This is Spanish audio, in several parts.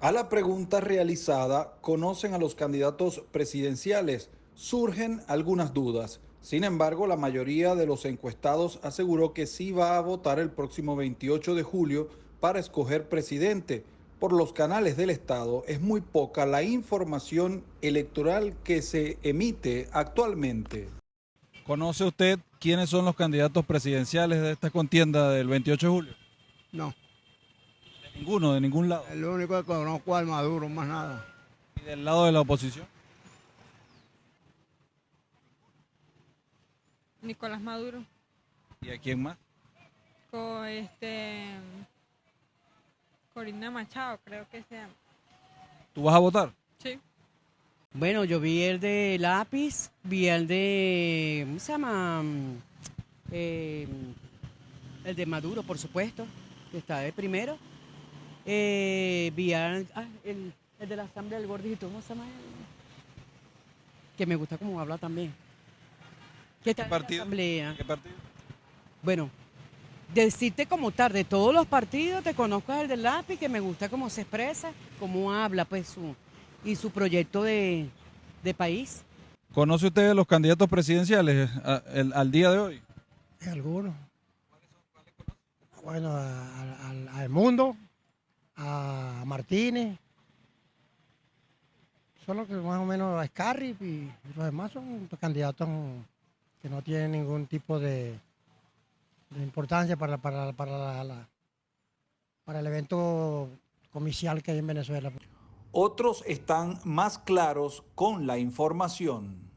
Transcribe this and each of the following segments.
A la pregunta realizada, ¿conocen a los candidatos presidenciales? Surgen algunas dudas. Sin embargo, la mayoría de los encuestados aseguró que sí va a votar el próximo 28 de julio para escoger presidente. Por los canales del Estado es muy poca la información electoral que se emite actualmente. ¿Conoce usted quiénes son los candidatos presidenciales de esta contienda del 28 de julio? No, Ninguno, de ningún lado. el único que conozco es Maduro, más nada. ¿Y del lado de la oposición? Nicolás Maduro, ¿Y a quién más? con Corina Machado, creo que se llama. ¿Tú vas a votar? Sí. Bueno, yo vi el de Lápiz, vi el de, ¿cómo se llama? El de Maduro, por supuesto, que está de primero. Vi el de la Asamblea del Gordito, ¿cómo se llama? Que me gusta cómo habla también. ¿Qué tal la partido? Asamblea? ¿Qué partido? Bueno, decirte como tal, de todos los partidos, te conozco el del Lápiz, que me gusta cómo se expresa, cómo habla, pues, su proyecto de país. ¿Conoce usted los candidatos presidenciales al día de hoy? Algunos. Bueno, al Mundo, a Martínez. Son los que más o menos a Scarri y los demás son candidatos que no tienen ningún tipo de importancia para el evento comercial que hay en Venezuela. Otros están más claros con la información.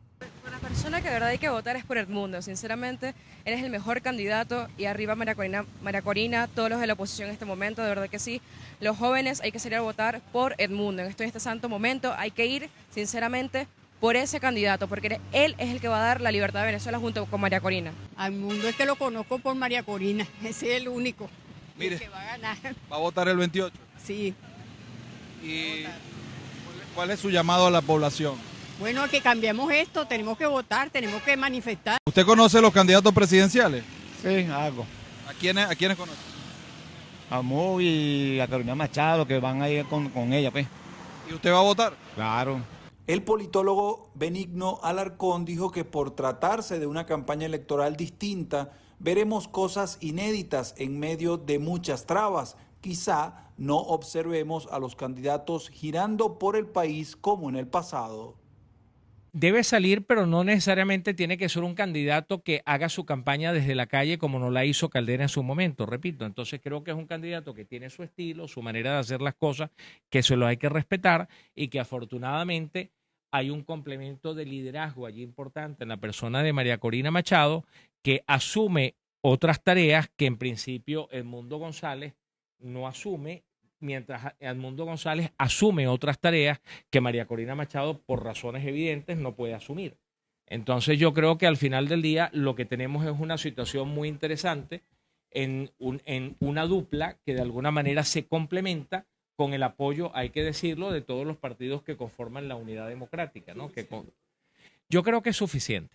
Por la persona que de verdad hay que votar es por Edmundo. Sinceramente, él es el mejor candidato y arriba María Corina, todos los de la oposición en este momento, de verdad que sí. Los jóvenes hay que salir a votar por Edmundo. En este santo momento hay que ir, sinceramente, por ese candidato, porque él es el que va a dar la libertad de Venezuela junto con María Corina. Al mundo es que lo conozco por María Corina, ese es el único. Mire, el que va a ganar. ¿va a votar el 28? Sí. ¿Y cuál es su llamado a la población? Bueno, que cambiemos esto, tenemos que votar, tenemos que manifestar. ¿Usted conoce los candidatos presidenciales? Sí, algo. ¿A quiénes conoce? A Mu y a Carolina Machado, que van a ir con ella, pues. ¿Y usted va a votar? Claro. El politólogo Benigno Alarcón dijo que por tratarse de una campaña electoral distinta, veremos cosas inéditas en medio de muchas trabas. Quizá no observemos a los candidatos girando por el país como en el pasado. Debe salir, pero no necesariamente tiene que ser un candidato que haga su campaña desde la calle como no la hizo Caldera en su momento, repito. Entonces creo que es un candidato que tiene su estilo, su manera de hacer las cosas, que se lo hay que respetar y que afortunadamente hay un complemento de liderazgo allí importante en la persona de María Corina Machado, que asume otras tareas que en principio Edmundo González no asume, mientras Edmundo González asume otras tareas que María Corina Machado, por razones evidentes, no puede asumir. Entonces yo creo que al final del día lo que tenemos es una situación muy interesante en una dupla que de alguna manera se complementa con el apoyo, hay que decirlo, de todos los partidos que conforman la unidad democrática, ¿no? Yo creo que es suficiente.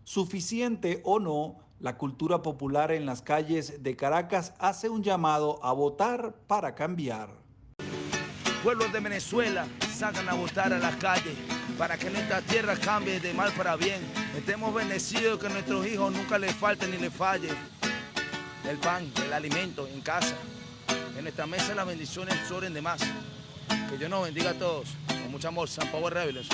Suficiente o no, la cultura popular en las calles de Caracas hace un llamado a votar para cambiar. Pueblos de Venezuela, salgan a votar a las calles para que nuestra tierra cambie de mal para bien. Estemos bendecidos, que a nuestros hijos nunca les falte ni les falle el pan, el alimento en casa. En nuestra mesa las bendiciones sobren de más. Que Dios nos bendiga a todos. Con mucho amor, San Power Rebels.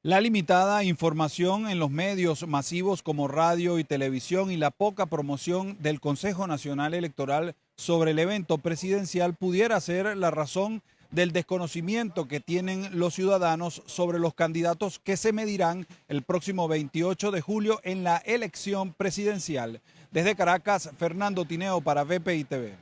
La limitada información en los medios masivos como radio y televisión y la poca promoción del Consejo Nacional Electoral sobre el evento presidencial pudiera ser la razón del desconocimiento que tienen los ciudadanos sobre los candidatos que se medirán el próximo 28 de julio en la elección presidencial. Desde Caracas, Fernando Tineo para VPI TV.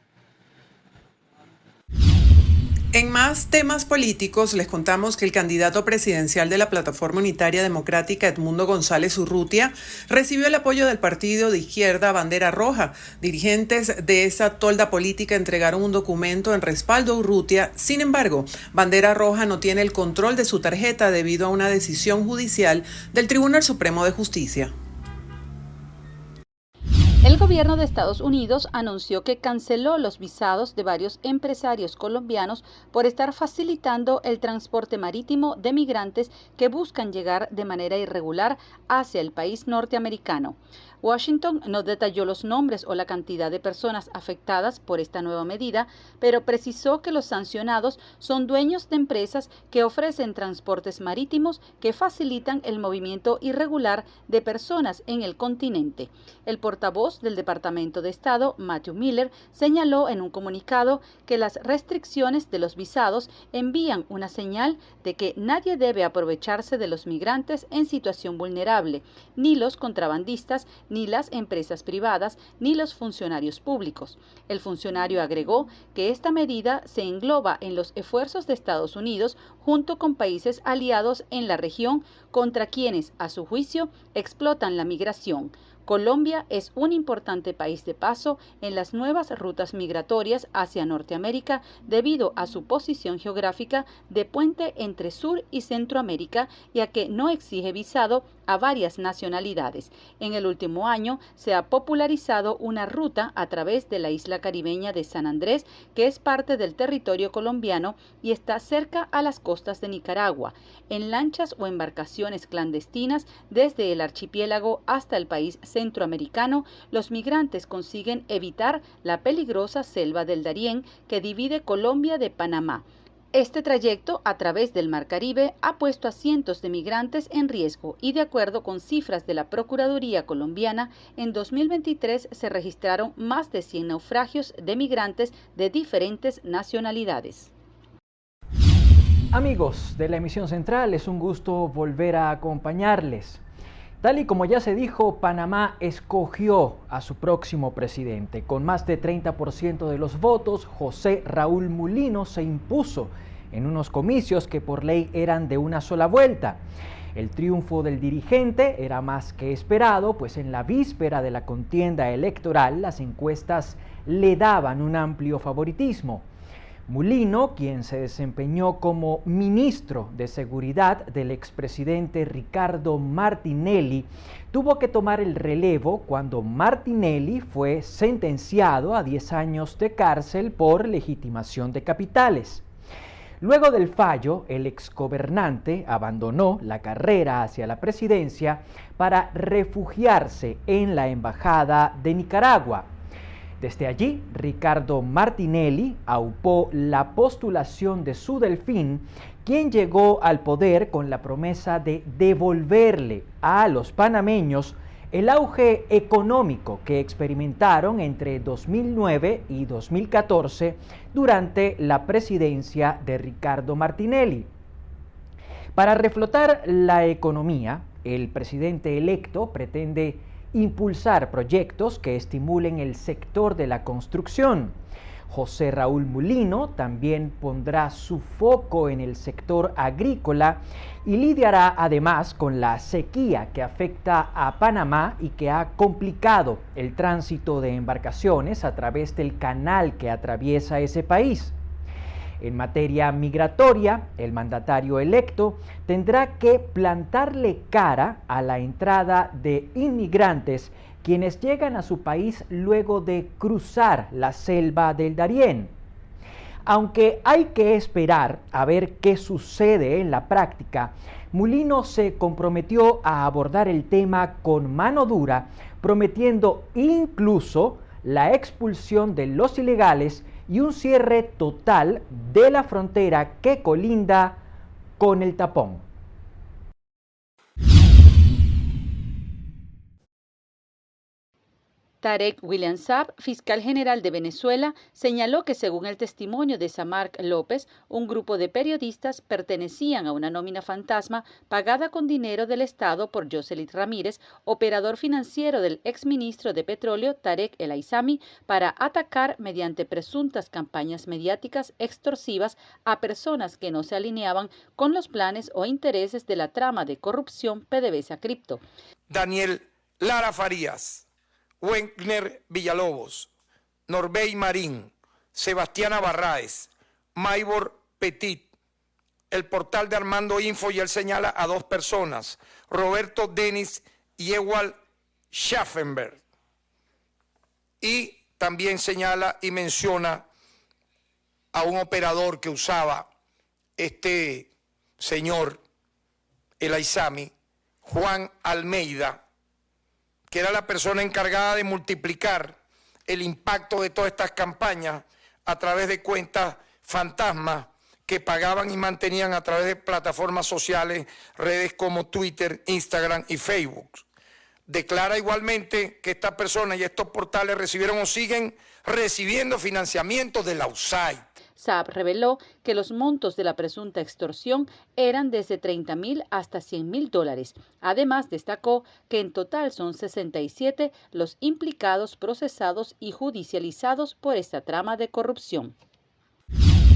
En más temas políticos, les contamos que el candidato presidencial de la Plataforma Unitaria Democrática, Edmundo González Urrutia, recibió el apoyo del partido de izquierda Bandera Roja. Dirigentes de esa tolda política entregaron un documento en respaldo a Urrutia. Sin embargo, Bandera Roja no tiene el control de su tarjeta debido a una decisión judicial del Tribunal Supremo de Justicia. El gobierno de Estados Unidos anunció que canceló los visados de varios empresarios colombianos por estar facilitando el transporte marítimo de migrantes que buscan llegar de manera irregular hacia el país norteamericano. Washington no detalló los nombres o la cantidad de personas afectadas por esta nueva medida, pero precisó que los sancionados son dueños de empresas que ofrecen transportes marítimos que facilitan el movimiento irregular de personas en el continente. El portavoz del Departamento de Estado, Matthew Miller, señaló en un comunicado que las restricciones de los visados envían una señal de que nadie debe aprovecharse de los migrantes en situación vulnerable, ni los contrabandistas, ni las empresas privadas, ni los funcionarios públicos. El funcionario agregó que esta medida se engloba en los esfuerzos de Estados Unidos junto con países aliados en la región contra quienes, a su juicio, explotan la migración. Colombia es un importante país de paso en las nuevas rutas migratorias hacia Norteamérica debido a su posición geográfica de puente entre Sur y Centroamérica y a que no exige visado a varias nacionalidades. En el último año se ha popularizado una ruta a través de la isla caribeña de San Andrés, que es parte del territorio colombiano y está cerca a las costas de Nicaragua, en lanchas o embarcaciones clandestinas desde el archipiélago hasta el país centroamericano. Los migrantes consiguen evitar la peligrosa selva del Darién que divide Colombia de Panamá. Este trayecto a través del Mar Caribe ha puesto a cientos de migrantes en riesgo y, de acuerdo con cifras de la Procuraduría colombiana, en 2023 se registraron más de 100 naufragios de migrantes de diferentes nacionalidades. Amigos de la emisión central, es un gusto volver a acompañarles. Tal y como ya se dijo, Panamá escogió a su próximo presidente. Con más de 30% de los votos, José Raúl Mulino se impuso en unos comicios que por ley eran de una sola vuelta. El triunfo del dirigente era más que esperado, pues en la víspera de la contienda electoral las encuestas le daban un amplio favoritismo. Mulino, quien se desempeñó como ministro de Seguridad del expresidente Ricardo Martinelli, tuvo que tomar el relevo cuando Martinelli fue sentenciado a 10 años de cárcel por legitimación de capitales. Luego del fallo, el exgobernante abandonó la carrera hacia la presidencia para refugiarse en la Embajada de Nicaragua. Desde allí, Ricardo Martinelli aupó la postulación de su delfín, quien llegó al poder con la promesa de devolverle a los panameños el auge económico que experimentaron entre 2009 y 2014 durante la presidencia de Ricardo Martinelli. Para reflotar la economía, el presidente electo pretende impulsar proyectos que estimulen el sector de la construcción. José Raúl Mulino también pondrá su foco en el sector agrícola y lidiará además con la sequía que afecta a Panamá y que ha complicado el tránsito de embarcaciones a través del canal que atraviesa ese país. En materia migratoria, el mandatario electo tendrá que plantarle cara a la entrada de inmigrantes quienes llegan a su país luego de cruzar la selva del Darién. Aunque hay que esperar a ver qué sucede en la práctica, Mulino se comprometió a abordar el tema con mano dura, prometiendo incluso la expulsión de los ilegales y un cierre total de la frontera que colinda con el tapón. Tarek William Saab, fiscal general de Venezuela, señaló que según el testimonio de Samark López, un grupo de periodistas pertenecían a una nómina fantasma pagada con dinero del Estado por Jocelyn Ramírez, operador financiero del exministro de Petróleo Tarek El Aissami, para atacar mediante presuntas campañas mediáticas extorsivas a personas que no se alineaban con los planes o intereses de la trama de corrupción PDVSA Cripto. Daniel Lara Farías, Wegner Villalobos, Norbey Marín, Sebastiana Barraez, Maybor Petit. El portal de Armando Info y él señala a 2 personas, Roberto Denis y Ewald Schaffenberg. y también señala y menciona a un operador que usaba este señor, el Aizami, Juan Almeida, que era la persona encargada de multiplicar el impacto de todas estas campañas a través de cuentas fantasmas que pagaban y mantenían a través de plataformas sociales, redes como Twitter, Instagram y Facebook. Declara igualmente que estas personas y estos portales recibieron o siguen recibiendo financiamiento de la USAID. Saab reveló que los montos de la presunta extorsión eran desde $30,000 hasta $100,000. Además, destacó que en total son 67 los implicados, procesados y judicializados por esta trama de corrupción.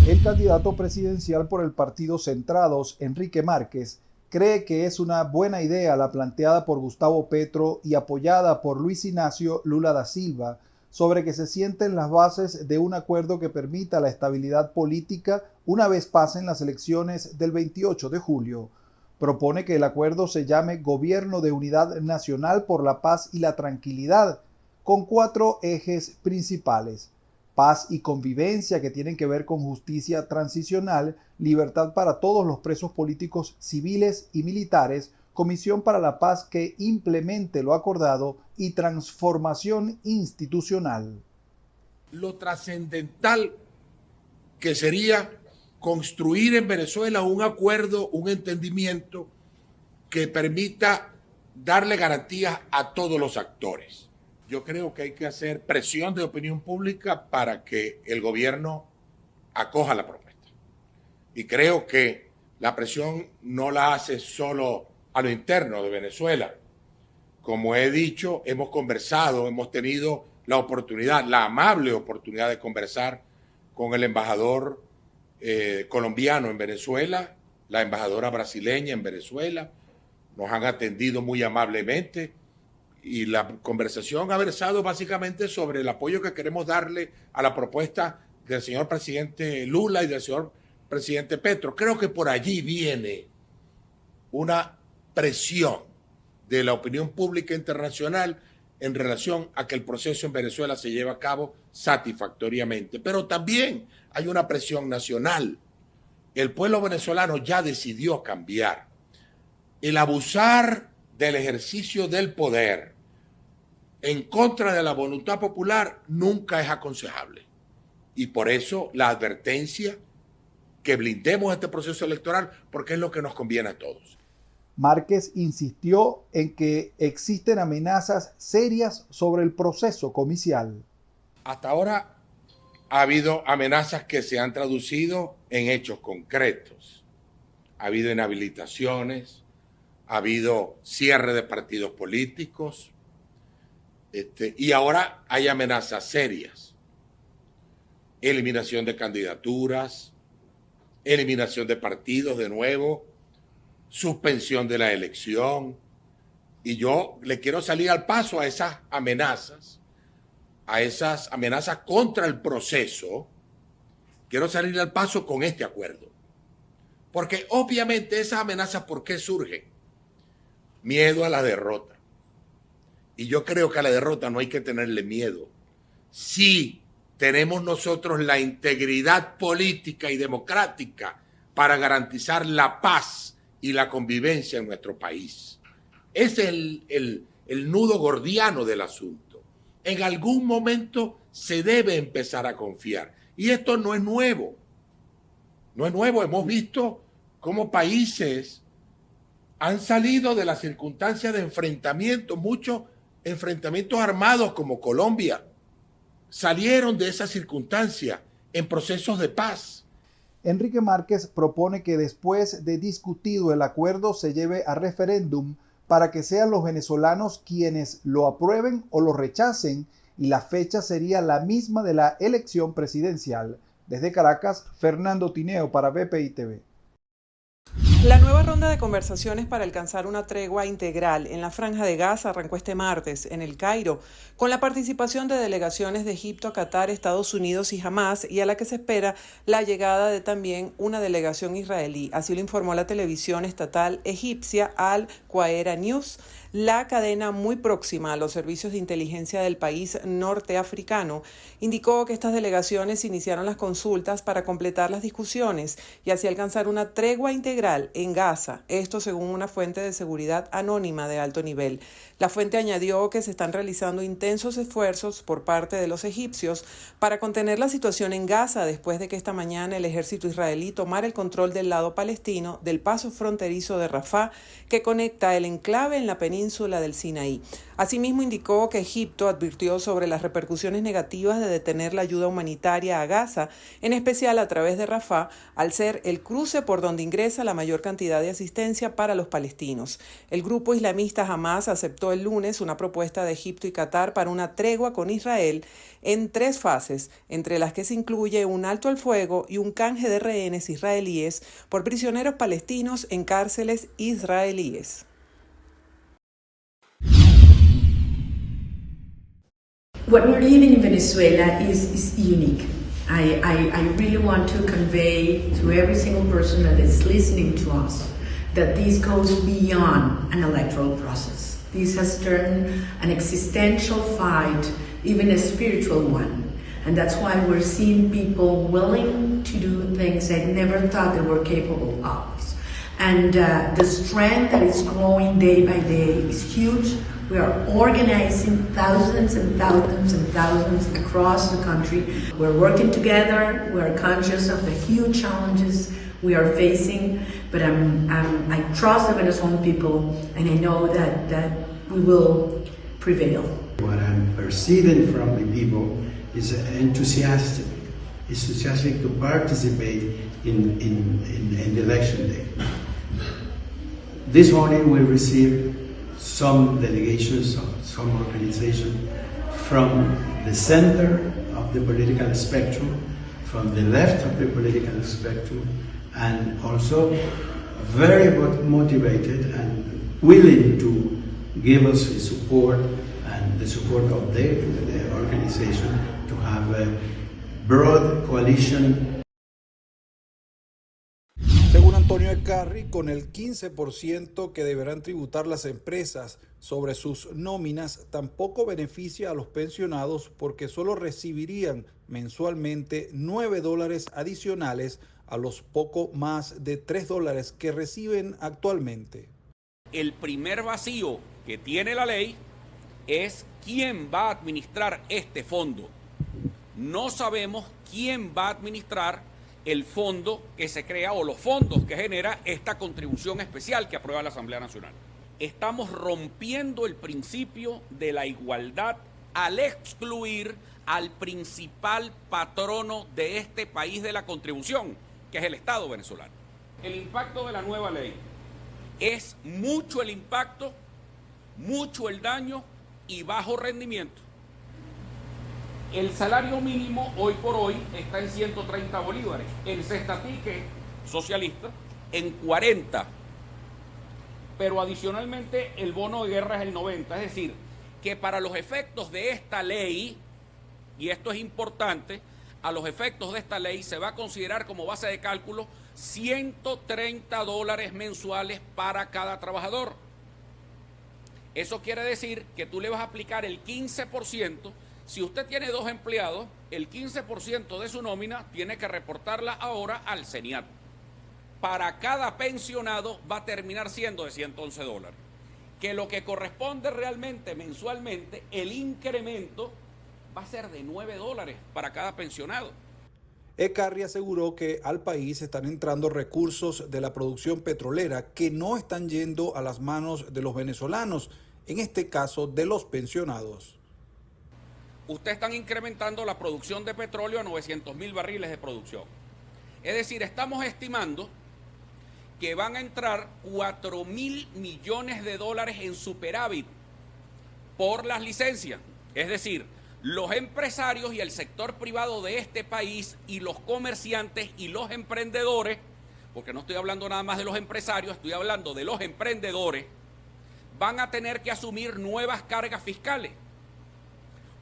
El candidato presidencial por el partido Centrados, Enrique Márquez, cree que es una buena idea la planteada por Gustavo Petro y apoyada por Luis Ignacio Lula da Silva, sobre que se sienten las bases de un acuerdo que permita la estabilidad política una vez pasen las elecciones del 28 de julio. Propone que el acuerdo se llame Gobierno de Unidad Nacional por la Paz y la Tranquilidad, con 4 ejes principales: paz y convivencia, que tienen que ver con justicia transicional, libertad para todos los presos políticos civiles y militares, Comisión para la Paz que implemente lo acordado y transformación institucional. Lo trascendental que sería construir en Venezuela un acuerdo, un entendimiento que permita darle garantías a todos los actores. Yo creo que hay que hacer presión de opinión pública para que el gobierno acoja la propuesta. Y creo que la presión no la hace solo a lo interno de Venezuela. Como he dicho, hemos conversado, hemos tenido la oportunidad, la amable oportunidad de conversar con el embajador colombiano en Venezuela, la embajadora brasileña en Venezuela. Nos han atendido muy amablemente y la conversación ha versado básicamente sobre el apoyo que queremos darle a la propuesta del señor presidente Lula y del señor presidente Petro. Creo que por allí viene una presión de la opinión pública internacional en relación a que el proceso en Venezuela se lleve a cabo satisfactoriamente. Pero también hay una presión nacional. El pueblo venezolano ya decidió cambiar. El abusar del ejercicio del poder en contra de la voluntad popular nunca es aconsejable. Y por eso la advertencia que blindemos este proceso electoral, porque es lo que nos conviene a todos. Márquez insistió en que existen amenazas serias sobre el proceso comicial. Hasta ahora ha habido amenazas que se han traducido en hechos concretos. Ha habido inhabilitaciones, ha habido cierre de partidos políticos, y ahora hay amenazas serias. Eliminación de candidaturas, eliminación de partidos de nuevo, suspensión de la elección. Y yo le quiero salir al paso a esas amenazas contra el proceso. Quiero salir al paso con este acuerdo. Porque obviamente esas amenazas, ¿por qué surgen? Miedo a la derrota. Y yo creo que a la derrota no hay que tenerle miedo. Si tenemos nosotros la integridad política y democrática para garantizar la paz y la convivencia en nuestro país. Ese es el nudo gordiano del asunto. En algún momento se debe empezar a confiar. Y esto no es nuevo. No es nuevo. Hemos visto cómo países han salido de las circunstancias de enfrentamiento, muchos enfrentamientos armados como Colombia, salieron de esa circunstancia en procesos de paz. Enrique Márquez propone que después de discutido el acuerdo se lleve a referéndum para que sean los venezolanos quienes lo aprueben o lo rechacen, y la fecha sería la misma de la elección presidencial. Desde Caracas, Fernando Tineo para BPI TV. La nueva ronda de conversaciones para alcanzar una tregua integral en la Franja de Gaza arrancó este martes en El Cairo, con la participación de delegaciones de Egipto, Qatar, Estados Unidos y Hamás, y a la que se espera la llegada de también una delegación israelí. Así lo informó la televisión estatal egipcia Al Qahera News. La cadena muy próxima a los servicios de inteligencia del país norteafricano indicó que estas delegaciones iniciaron las consultas para completar las discusiones y así alcanzar una tregua integral en Gaza, esto según una fuente de seguridad anónima de alto nivel. La fuente añadió que se están realizando intensos esfuerzos por parte de los egipcios para contener la situación en Gaza después de que esta mañana el ejército israelí tomara el control del lado palestino del paso fronterizo de Rafah que conecta el enclave en la península del Sinaí. Asimismo indicó que Egipto advirtió sobre las repercusiones negativas de detener la ayuda humanitaria a Gaza, en especial a través de Rafah, al ser el cruce por donde ingresa la mayor cantidad de asistencia para los palestinos. El grupo islamista Hamas aceptó el lunes una propuesta de Egipto y Qatar para una tregua con Israel en 3 fases, entre las que se incluye un alto al fuego y un canje de rehenes israelíes por prisioneros palestinos en cárceles israelíes. What we're living in Venezuela is unique. I really want to convey to every single person that is listening to us that this goes beyond an electoral process. This has turned an existential fight, even a spiritual one. And that's why we're seeing people willing to do things they never thought they were capable of. And the strength that is growing day by day is huge. We are organizing thousands and thousands and thousands across the country. We're working together. We are conscious of the huge challenges we are facing, but I trust the Venezuelan people, and I know that we will prevail. What I'm perceiving from the people is enthusiastic to participate in the election day. This morning we received some delegations, some organizations from the center of the political spectrum, from the left of the political spectrum, and also very motivated and willing to give us the support and the support of the organization to have a broad coalition. Según Antonio Ecarri, con el 15% que deberán tributar las empresas sobre sus nóminas, tampoco beneficia a los pensionados porque solo recibirían mensualmente $9 adicionales a los poco más de $3 que reciben actualmente. El primer vacío que tiene la ley es quién va a administrar este fondo. No sabemos quién va a administrar el fondo que se crea o los fondos que genera esta contribución especial que aprueba la Asamblea Nacional. Estamos rompiendo el principio de la igualdad al excluir al principal patrono de este país de la contribución, que es el Estado venezolano. El impacto de la nueva ley es mucho el impacto, mucho el daño y bajo rendimiento. El salario mínimo hoy por hoy está en 130 bolívares, el cestatique socialista en 40, pero adicionalmente el bono de guerra es el 90, es decir, que para los efectos de esta ley, y esto es importante, a los efectos de esta ley se va a considerar como base de cálculo $130 mensuales para cada trabajador. Eso quiere decir que tú le vas a aplicar el 15%. Si usted tiene 2 empleados, el 15% de su nómina tiene que reportarla ahora al CENIAT. Para cada pensionado va a terminar siendo de $111. Que lo que corresponde realmente mensualmente, el incremento va a ser de $9 para cada pensionado. Ecarri aseguró que al país están entrando recursos de la producción petrolera que no están yendo a las manos de los venezolanos, en este caso de los pensionados. Ustedes están incrementando la producción de petróleo a 900.000 barriles de producción. Es decir, estamos estimando que van a entrar $4.000 millones en superávit por las licencias. Es decir, los empresarios y el sector privado de este país y los comerciantes y los emprendedores, porque no estoy hablando nada más de los empresarios, estoy hablando de los emprendedores, van a tener que asumir nuevas cargas fiscales.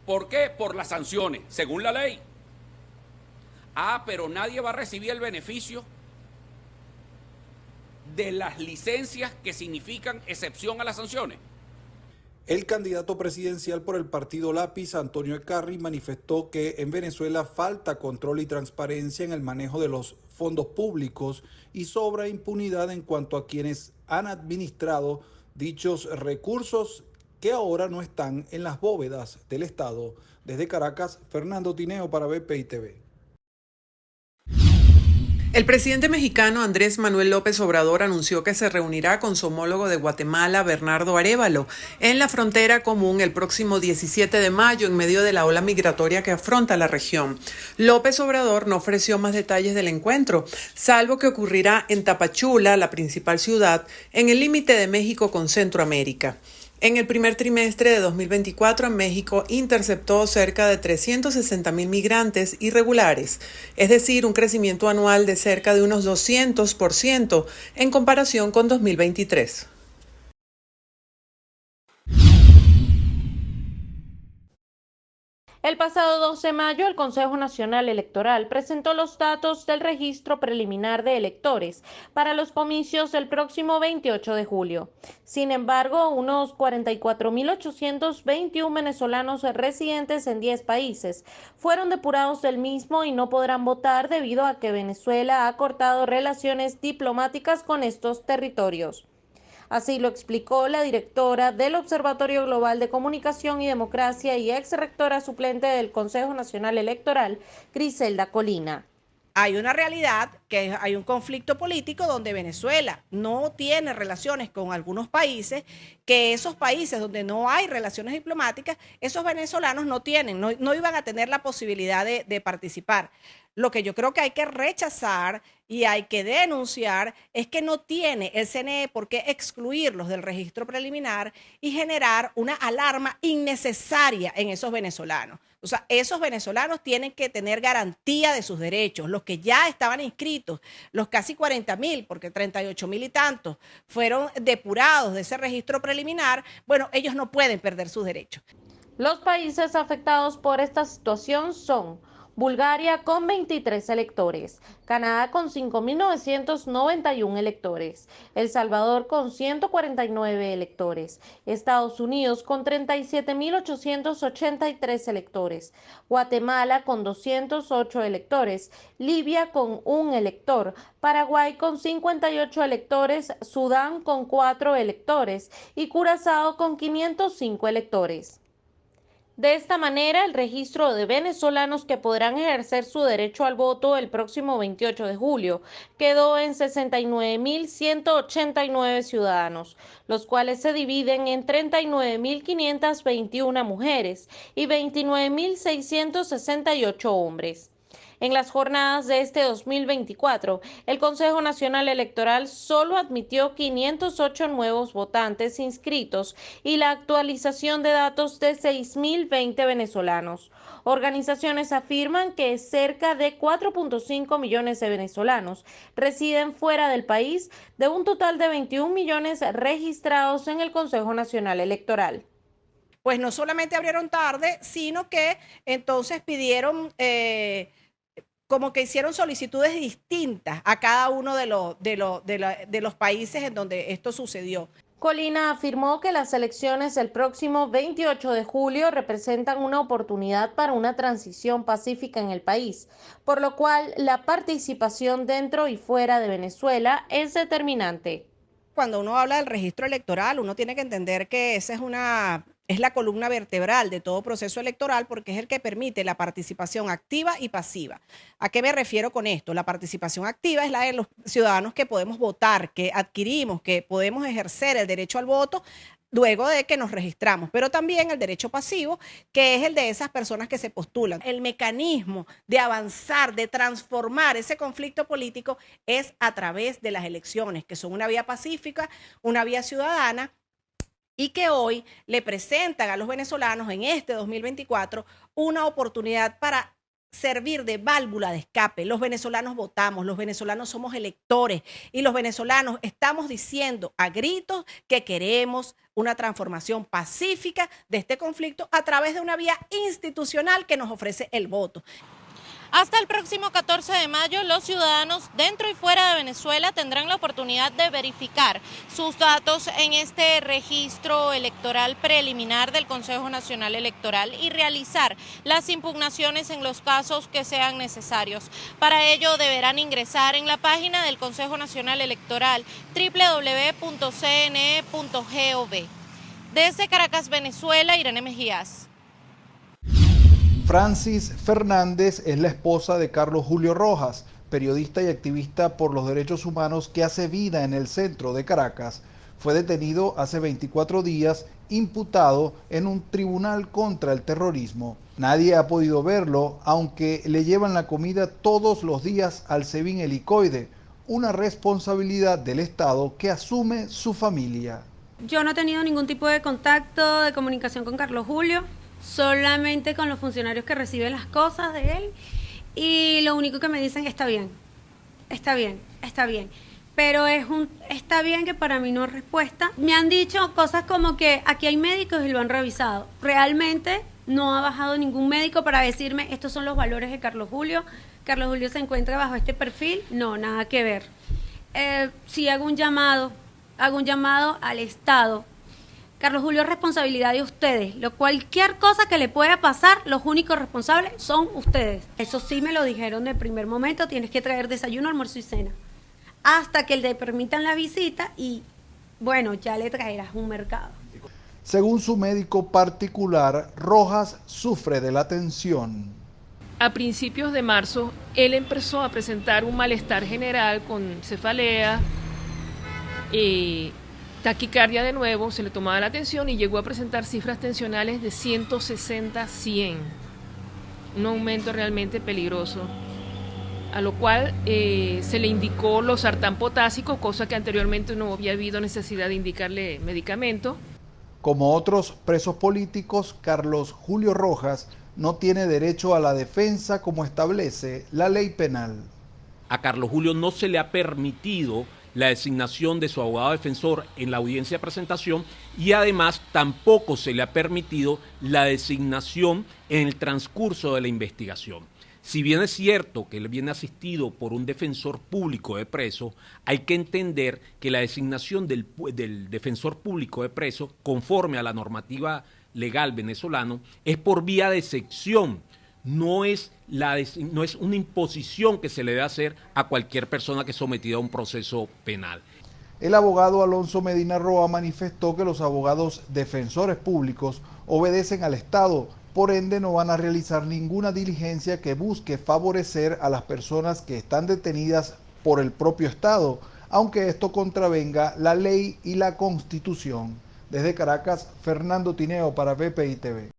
¿Por qué? Por las sanciones, según la ley. Pero nadie va a recibir el beneficio de las licencias que significan excepción a las sanciones. El candidato presidencial por el partido Lápiz, Antonio Eckarri, manifestó que en Venezuela falta control y transparencia en el manejo de los fondos públicos y sobra impunidad en cuanto a quienes han administrado dichos recursos que ahora no están en las bóvedas del Estado. Desde Caracas, Fernando Tineo para BPI TV. El presidente mexicano Andrés Manuel López Obrador anunció que se reunirá con su homólogo de Guatemala, Bernardo Arévalo, en la frontera común el próximo 17 de mayo en medio de la ola migratoria que afronta la región. López Obrador no ofreció más detalles del encuentro, salvo que ocurrirá en Tapachula, la principal ciudad, en el límite de México con Centroamérica. En el primer trimestre de 2024, México interceptó cerca de 360,000 migrantes irregulares, es decir, un crecimiento anual de cerca de unos 200% en comparación con 2023. El pasado 12 de mayo, el Consejo Nacional Electoral presentó los datos del registro preliminar de electores para los comicios del próximo 28 de julio. Sin embargo, unos 44.821 venezolanos residentes en 10 países fueron depurados del mismo y no podrán votar debido a que Venezuela ha cortado relaciones diplomáticas con estos territorios. Así lo explicó la directora del Observatorio Global de Comunicación y Democracia y ex rectora suplente del Consejo Nacional Electoral, Griselda Colina. Hay una realidad que hay un conflicto político donde Venezuela no tiene relaciones con algunos países, que esos países donde no hay relaciones diplomáticas, esos venezolanos no iban a tener la posibilidad de participar. Lo que yo creo que hay que rechazar y hay que denunciar es que no tiene el CNE por qué excluirlos del registro preliminar y generar una alarma innecesaria en esos venezolanos. O sea, esos venezolanos tienen que tener garantía de sus derechos. Los que ya estaban inscritos, los casi 40,000, porque 38,000 y tantos fueron depurados de ese registro preliminar, bueno, ellos no pueden perder sus derechos. Los países afectados por esta situación son Bulgaria con 23 electores, Canadá con 5.991 electores, El Salvador con 149 electores, Estados Unidos con 37.883 electores, Guatemala con 208 electores, Libia con 1 elector, Paraguay con 58 electores, Sudán con 4 electores y Curazao con 505 electores. De esta manera, el registro de venezolanos que podrán ejercer su derecho al voto el próximo 28 de julio quedó en 69.189 ciudadanos, los cuales se dividen en 39.521 mujeres y 29.668 hombres. En las jornadas de este 2024, el Consejo Nacional Electoral solo admitió 508 nuevos votantes inscritos y la actualización de datos de 6.020 venezolanos. Organizaciones afirman que cerca de 4.5 millones de venezolanos residen fuera del país, de un total de 21 millones registrados en el Consejo Nacional Electoral. Pues no solamente abrieron tarde, sino que entonces pidieron como que hicieron solicitudes distintas a cada uno de los países en donde esto sucedió. Colina afirmó que las elecciones del próximo 28 de julio representan una oportunidad para una transición pacífica en el país, por lo cual la participación dentro y fuera de Venezuela es determinante. Cuando uno habla del registro electoral, uno tiene que entender que esa es la columna vertebral de todo proceso electoral porque es el que permite la participación activa y pasiva. ¿A qué me refiero con esto? La participación activa es la de los ciudadanos que podemos votar, que adquirimos, que podemos ejercer el derecho al voto luego de que nos registramos, pero también el derecho pasivo, que es el de esas personas que se postulan. El mecanismo de avanzar, de transformar ese conflicto político es a través de las elecciones, que son una vía pacífica, una vía ciudadana, y que hoy le presentan a los venezolanos en este 2024 una oportunidad para servir de válvula de escape. Los venezolanos votamos, los venezolanos somos electores y los venezolanos estamos diciendo a gritos que queremos una transformación pacífica de este conflicto a través de una vía institucional que nos ofrece el voto. Hasta el próximo 14 de mayo, los ciudadanos dentro y fuera de Venezuela tendrán la oportunidad de verificar sus datos en este registro electoral preliminar del Consejo Nacional Electoral y realizar las impugnaciones en los casos que sean necesarios. Para ello deberán ingresar en la página del Consejo Nacional Electoral www.cne.gov. Desde Caracas, Venezuela, Irene Mejías. Francis Fernández es la esposa de Carlos Julio Rojas, periodista y activista por los derechos humanos que hace vida en el centro de Caracas. Fue detenido hace 24 días, imputado en un tribunal contra el terrorismo. Nadie ha podido verlo, aunque le llevan la comida todos los días al SEBIN Helicoide, una responsabilidad del Estado que asume su familia. Yo no he tenido ningún tipo de contacto, de comunicación con Carlos Julio, solamente con los funcionarios que reciben las cosas de él, y lo único que me dicen está bien, está bien, está bien. Pero está bien que para mí no es respuesta. Me han dicho cosas como que aquí hay médicos y lo han revisado. Realmente no ha bajado ningún médico para decirme estos son los valores de Carlos Julio. Carlos Julio se encuentra bajo este perfil. No, nada que ver. Sí hago un llamado al Estado. Carlos Julio es responsabilidad de ustedes. Cualquier cosa que le pueda pasar, los únicos responsables son ustedes. Eso sí me lo dijeron de primer momento, tienes que traer desayuno, almuerzo y cena. Hasta que le permitan la visita y, bueno, ya le traerás un mercado. Según su médico particular, Rojas sufre de la tensión. A principios de marzo, él empezó a presentar un malestar general con cefalea, taquicardia de nuevo, se le tomaba la tensión y llegó a presentar cifras tensionales de 160 a 100. Un aumento realmente peligroso. A lo cual se le indicó losartán potásico, cosa que anteriormente no había habido necesidad de indicarle medicamento. Como otros presos políticos, Carlos Julio Rojas no tiene derecho a la defensa como establece la ley penal. A Carlos Julio no se le ha permitido la designación de su abogado defensor en la audiencia de presentación y además tampoco se le ha permitido la designación en el transcurso de la investigación. Si bien es cierto que él viene asistido por un defensor público de preso, hay que entender que la designación del defensor público de preso, conforme a la normativa legal venezolano, es por vía de sección. No es una imposición que se le debe hacer a cualquier persona que es sometida a un proceso penal. El abogado Alonso Medina Roa manifestó que los abogados defensores públicos obedecen al Estado, por ende no van a realizar ninguna diligencia que busque favorecer a las personas que están detenidas por el propio Estado, aunque esto contravenga la ley y la Constitución. Desde Caracas, Fernando Tineo para BPI TV.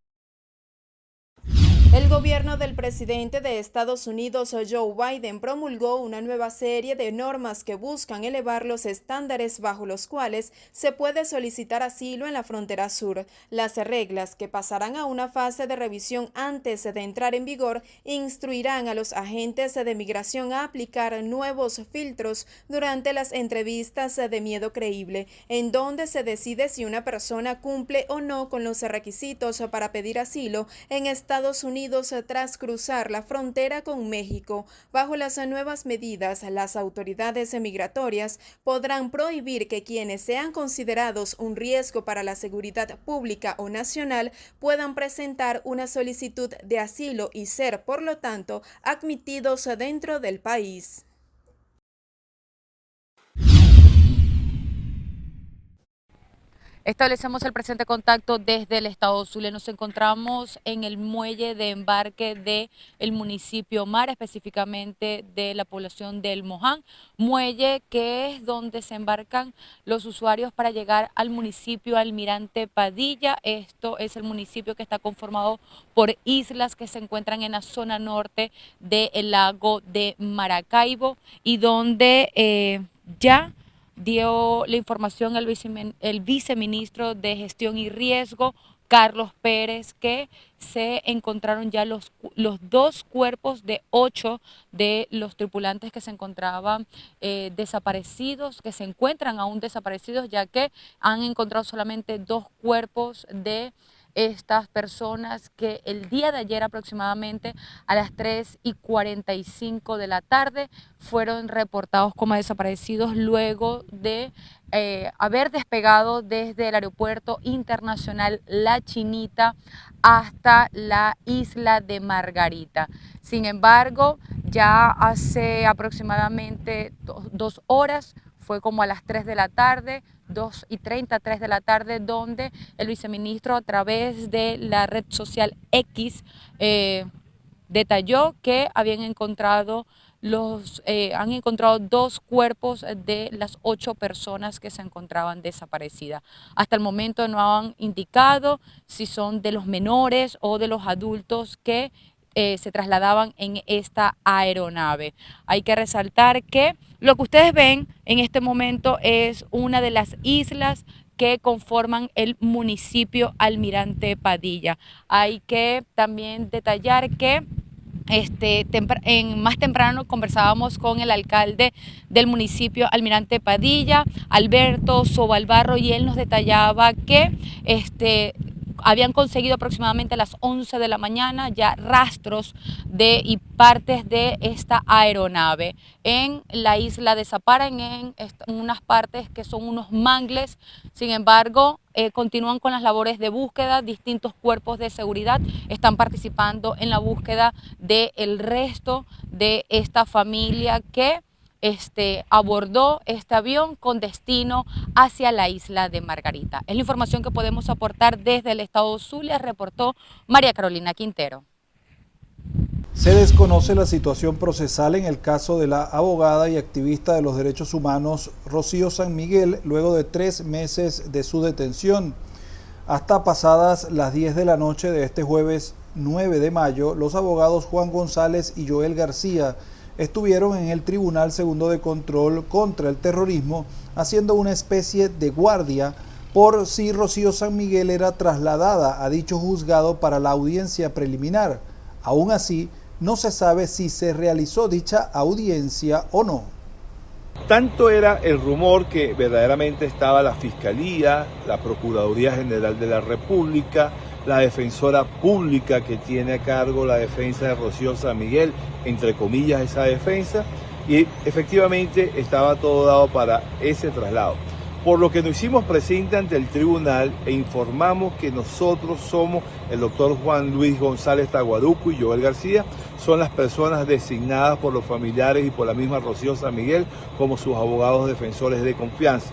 El gobierno del presidente de Estados Unidos, Joe Biden, promulgó una nueva serie de normas que buscan elevar los estándares bajo los cuales se puede solicitar asilo en la frontera sur. Las reglas, que pasarán a una fase de revisión antes de entrar en vigor, instruirán a los agentes de migración a aplicar nuevos filtros durante las entrevistas de miedo creíble, en donde se decide si una persona cumple o no con los requisitos para pedir asilo en Estados Unidos tras cruzar la frontera con México. Bajo las nuevas medidas, las autoridades migratorias podrán prohibir que quienes sean considerados un riesgo para la seguridad pública o nacional puedan presentar una solicitud de asilo y ser, por lo tanto, admitidos dentro del país. Establecemos el presente contacto desde el estado Zulia. Nos encontramos en el muelle de embarque del municipio Mar, específicamente de la población del Moján, muelle que es donde se embarcan los usuarios para llegar al municipio Almirante Padilla. Esto es el municipio que está conformado por islas que se encuentran en la zona norte del lago de Maracaibo y donde ya dio la información el viceministro de Gestión y Riesgo, Carlos Pérez, que se encontraron ya los 2 cuerpos de 8 de los tripulantes que se encontraban desaparecidos, que se encuentran aún desaparecidos, ya que han encontrado solamente 2 cuerpos de estas personas que el día de ayer aproximadamente a las 3:45 de la tarde fueron reportados como desaparecidos luego de haber despegado desde el aeropuerto internacional La Chinita hasta la isla de Margarita. Sin embargo, ya hace aproximadamente 2 horas, fue como a las 3 de la tarde, 2:30, 3 de la tarde, donde el viceministro a través de la red social X detalló que habían encontrado han encontrado 2 cuerpos de las 8 personas que se encontraban desaparecidas. Hasta el momento no han indicado si son de los menores o de los adultos que se trasladaban en esta aeronave. Hay que resaltar que lo que ustedes ven en este momento es una de las islas que conforman el municipio Almirante Padilla. Hay que también detallar que más temprano conversábamos con el alcalde del municipio Almirante Padilla, Alberto Sobalbarro, y él nos detallaba que habían conseguido aproximadamente a las 11 de la mañana ya rastros y partes de esta aeronave en la isla de Zapara, en unas partes que son unos mangles. Sin embargo, continúan con las labores de búsqueda. Distintos cuerpos de seguridad están participando en la búsqueda del resto de esta familia que abordó este avión con destino hacia la isla de Margarita. Es la información que podemos aportar desde el estado Zulia, reportó María Carolina Quintero. Se desconoce la situación procesal en el caso de la abogada y activista de los derechos humanos Rocío San Miguel luego de 3 meses de su detención. Hasta pasadas las 10 de la noche de este jueves 9 de mayo, los abogados Juan González y Joel García estuvieron en el Tribunal Segundo de Control contra el Terrorismo haciendo una especie de guardia por si Rocío San Miguel era trasladada a dicho juzgado para la audiencia preliminar. Aún así, no se sabe si se realizó dicha audiencia o no. Tanto era el rumor que verdaderamente estaba la Fiscalía, la Procuraduría General de la República, la defensora pública que tiene a cargo la defensa de Rocío San Miguel, entre comillas esa defensa, y efectivamente estaba todo dado para ese traslado. Por lo que nos hicimos presente ante el tribunal e informamos que nosotros somos el doctor Juan Luis González Taguaruco y Joel García, son las personas designadas por los familiares y por la misma Rocío San Miguel como sus abogados defensores de confianza.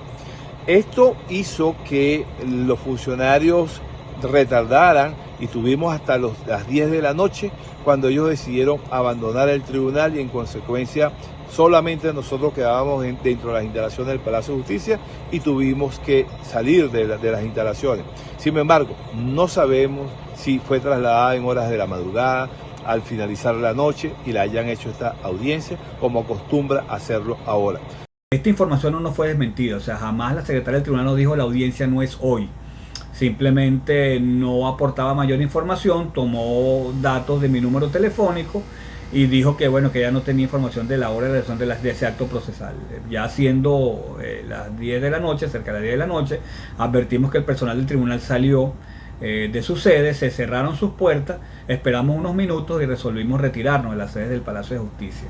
Esto hizo que los funcionarios retardaran y tuvimos hasta las 10 de la noche cuando ellos decidieron abandonar el tribunal y en consecuencia solamente nosotros quedábamos dentro de las instalaciones del Palacio de Justicia y tuvimos que salir de las instalaciones. Sin embargo, no sabemos si fue trasladada en horas de la madrugada, al finalizar la noche y le hayan hecho esta audiencia como acostumbra hacerlo ahora. Esta información no nos fue desmentida, o sea, jamás la secretaria del tribunal nos dijo la audiencia no es hoy. Simplemente no aportaba mayor información, tomó datos de mi número telefónico y dijo que bueno, que ya no tenía información de la hora de realización de ese acto procesal. Ya siendo las 10 de la noche, cerca de las 10 de la noche, advertimos que el personal del tribunal salió de su sede, se cerraron sus puertas, esperamos unos minutos y resolvimos retirarnos de la sede del Palacio de Justicia.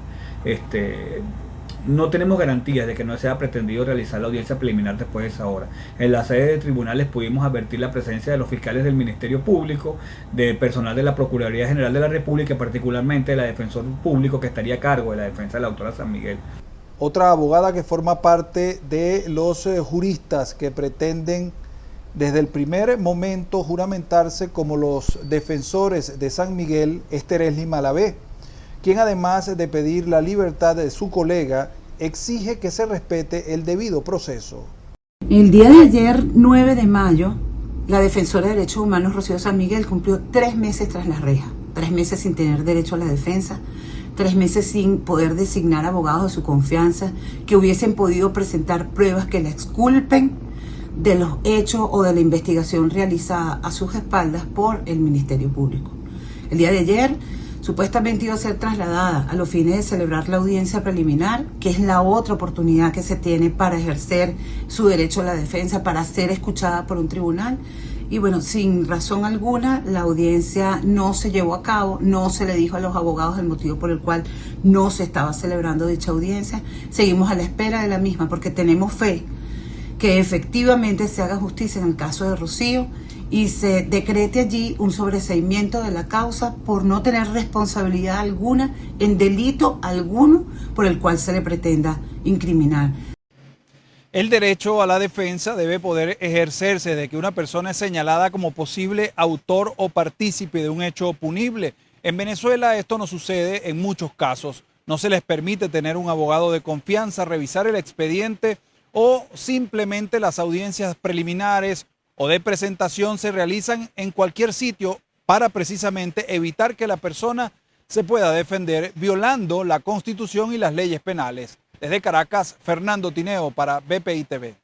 No tenemos garantías de que no se haya pretendido realizar la audiencia preliminar después de esa hora. En la sede de tribunales pudimos advertir la presencia de los fiscales del Ministerio Público, de personal de la Procuraduría General de la República, particularmente de la Defensor Público que estaría a cargo de la defensa de la doctora San Miguel. Otra abogada que forma parte de los juristas que pretenden desde el primer momento juramentarse como los defensores de San Miguel es Teresli Malavé, quien además de pedir la libertad de su colega, exige que se respete el debido proceso. El día de ayer, 9 de mayo, la defensora de derechos humanos Rocío San Miguel cumplió 3 meses tras la reja, 3 meses sin tener derecho a la defensa, 3 meses sin poder designar abogados de su confianza que hubiesen podido presentar pruebas que la exculpen de los hechos o de la investigación realizada a sus espaldas por el Ministerio Público. El día de ayer, supuestamente iba a ser trasladada a los fines de celebrar la audiencia preliminar, que es la otra oportunidad que se tiene para ejercer su derecho a la defensa, para ser escuchada por un tribunal, Y bueno, sin razón alguna, la audiencia no se llevó a cabo, no se le dijo a los abogados el motivo por el cual no se estaba celebrando dicha audiencia. Seguimos a la espera de la misma porque tenemos fe que efectivamente se haga justicia en el caso de Rocío y se decrete allí un sobreseimiento de la causa por no tener responsabilidad alguna en delito alguno por el cual se le pretenda incriminar. El derecho a la defensa debe poder ejercerse de que una persona es señalada como posible autor o partícipe de un hecho punible. En Venezuela esto no sucede en muchos casos. No se les permite tener un abogado de confianza, revisar el expediente o simplemente las audiencias preliminares o de presentación se realizan en cualquier sitio para precisamente evitar que la persona se pueda defender violando la Constitución y las leyes penales. Desde Caracas, Fernando Tineo para BPI TV.